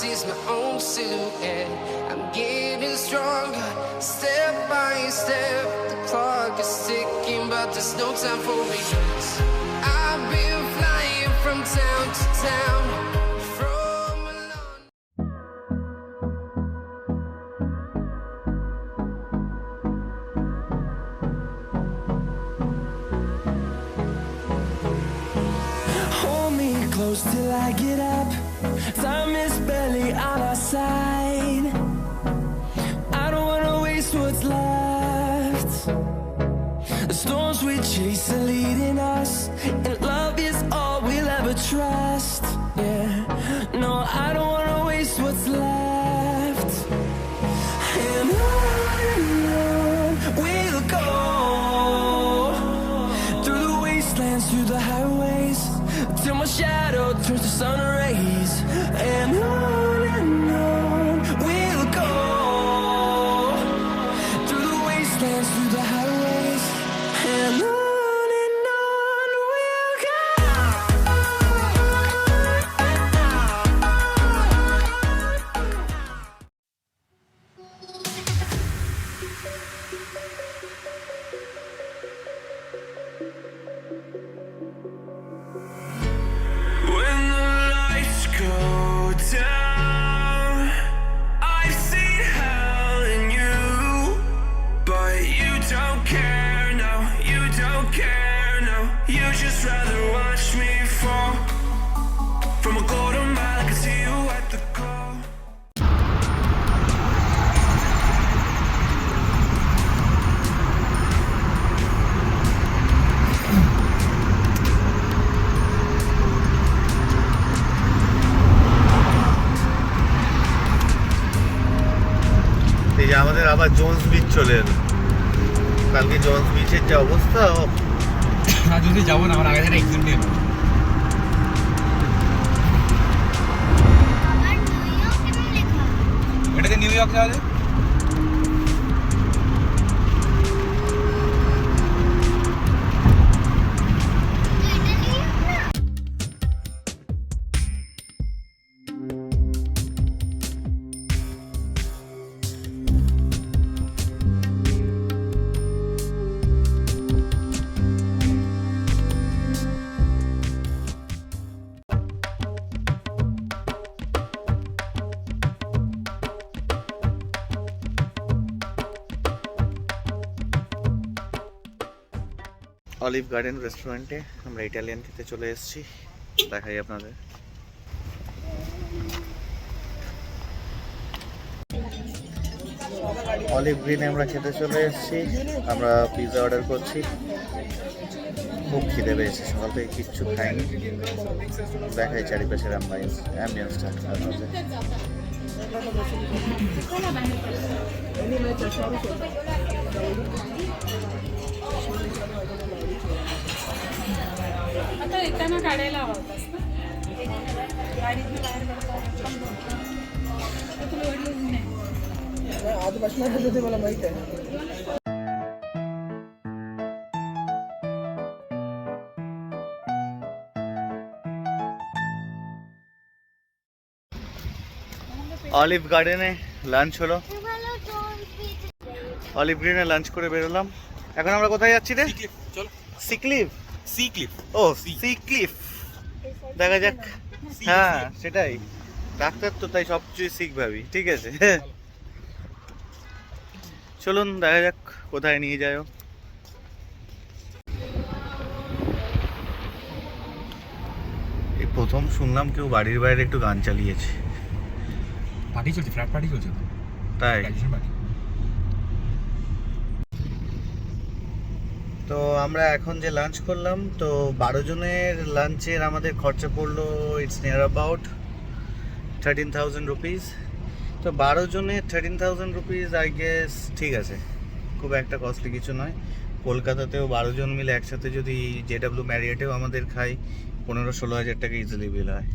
sees my own silhouette. I'm getting stronger, step by step. The clock is ticking, but there's no time for regrets. I've been flying from town to town. Till I get up, time is barely on our side. I don't wanna waste what's left. The storms we chase are leading us, and love is all we'll ever trust. Yeah, no, I don't wanna waste what's left. And on we'll go, through the wastelands, through the highways, till my shadow turns to sun rays. And on we'll go, through the wastelands, through the highways, and on we'll go. আমাদের আবার Jones beach চলে এলো। কালকে Jones বিচের যে অবস্থা, যদি যাবো না আমার আগে থেকে এক্সিট নিয়ে নেবো। এটাতে নিউ ইয়র্ক যাওয়া যায়। অলিভ গার্ডেন রেস্টুরেন্টে আমরা ইটালিয়ান খেতে চলে এসেছি, দেখাই আপনাদের। অলিভ গ্রিনে আমরা খেতে চলে এসেছি। আমরা পিৎজা অর্ডার করছি। খুব খিদে পেয়েছে, সকাল থেকে কিচ্ছু খাইনি। দেখাই চারিপাশের অ্যাম্বিয়েন্সটা আপনাদের। आता येताना काढायला आवडतास ना गाडीतून बाहेर तुला ओढलंच नाही आज बसणार होते मला माहित आहे। অলিভ গার্ডেনে লাঞ্চ হলো, অলিভ গ্রিনে লাঞ্চ করে বেরোলাম। এখন আমরা কোথায় যাচ্ছি রে? চলো সিক্লিফ। সিক্লিফ, ও সিক্লিফ, দেখা যাক। হ্যাঁ সেটাই, ডাক্তার তো তাই সব কিছু শিখ ভাবি। ঠিক আছে চলুন দেখা যাক কোথায় নিয়ে যায়। এই প্রথম শুনলাম কেউ বাড়ির বাইরে একটু গান চালিয়েছে। পার্টি চলছে, ফ্ল্যাট পার্টি চলছে তাই। পার্টি। তো আমরা এখন যে লাঞ্চ করলাম, তো 12 জনের লাঞ্চের আমাদের খরচা পড়লো ইটস নিয়ার অ্যাবাউট 13,000 রুপিস। তো 12 জনের 13,000 রুপিস আই গেস ঠিক আছে, খুব একটা কস্টলি কিছু নয়। কলকাতাতেও 12 জন মিলে একসাথে যদি JW ম্যারিয়েটেও আমাদের খাই 15-16 হাজার টাকা ইজিলি বিল হয়।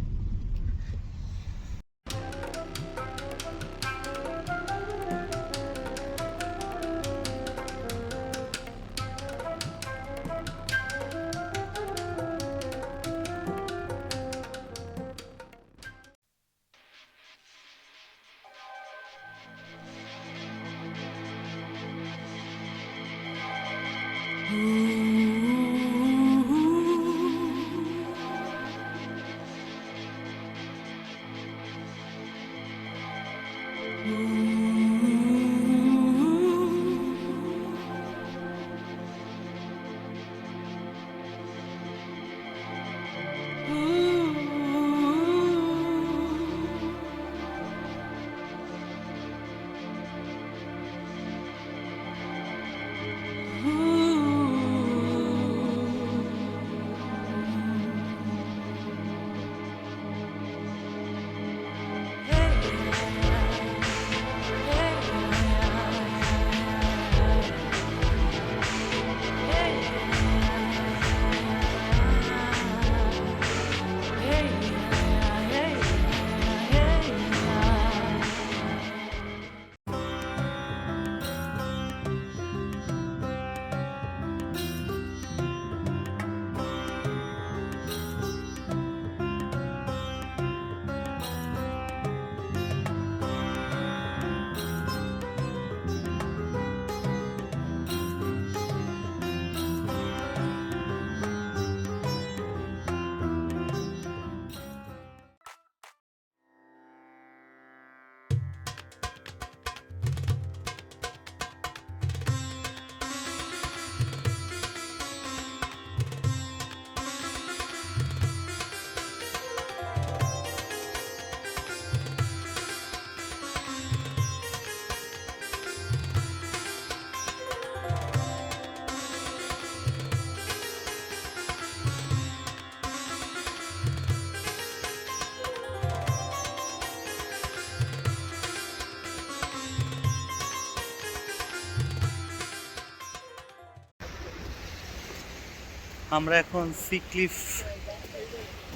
আমরা এখন সি ক্লিফ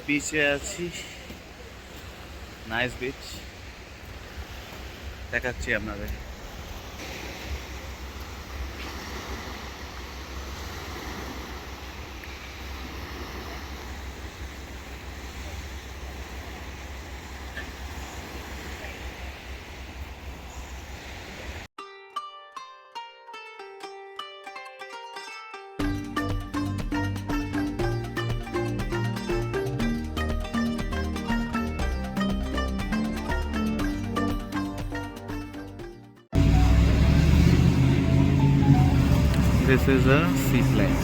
বিচে আছি, নাইস বিচ, দেখাচ্ছি আপনাদের। This is a seaplane.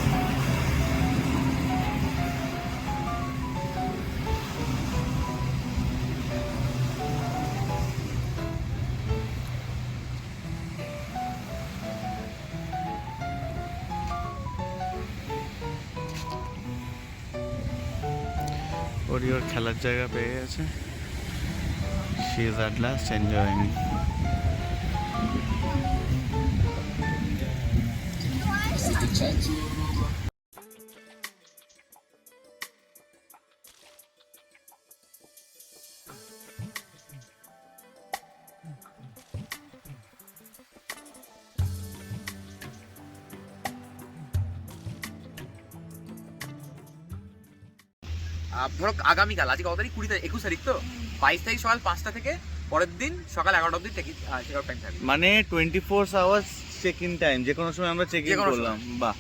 ওর খেলার জায়গা পেয়ে গেছে। She is at last enjoying. ধরো আগামীকাল, আজকে কত তারিখ? 20 তারিখ, 21 তারিখ তো 22 তারিখ সকাল 5টা থেকে পরের দিন সকাল 11টা অবধি চেক আউট টাইম থাকবে। মানে 24 আওয়ার্স চেক ইন টাইম, যে কোনো সময় আমরা চেক ইন করলাম। বাহ,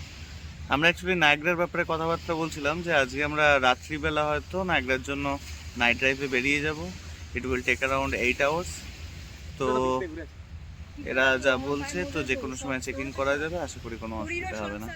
আমরা অ্যাকচুয়ালি নায়াগ্রার ব্যাপারে কথাবার্তা বলছিলাম যে আজকে আমরা রাত্রিবেলা হয়তো নায়াগ্রার জন্য নাইট ড্রাইভে বেরিয়ে যাব। It will take around 8 hours. তো এরা যা বলছে, তো যে কোনো সময় চেক ইন করা যাবে, আশা করি কোনো অসুবিধা হবে না।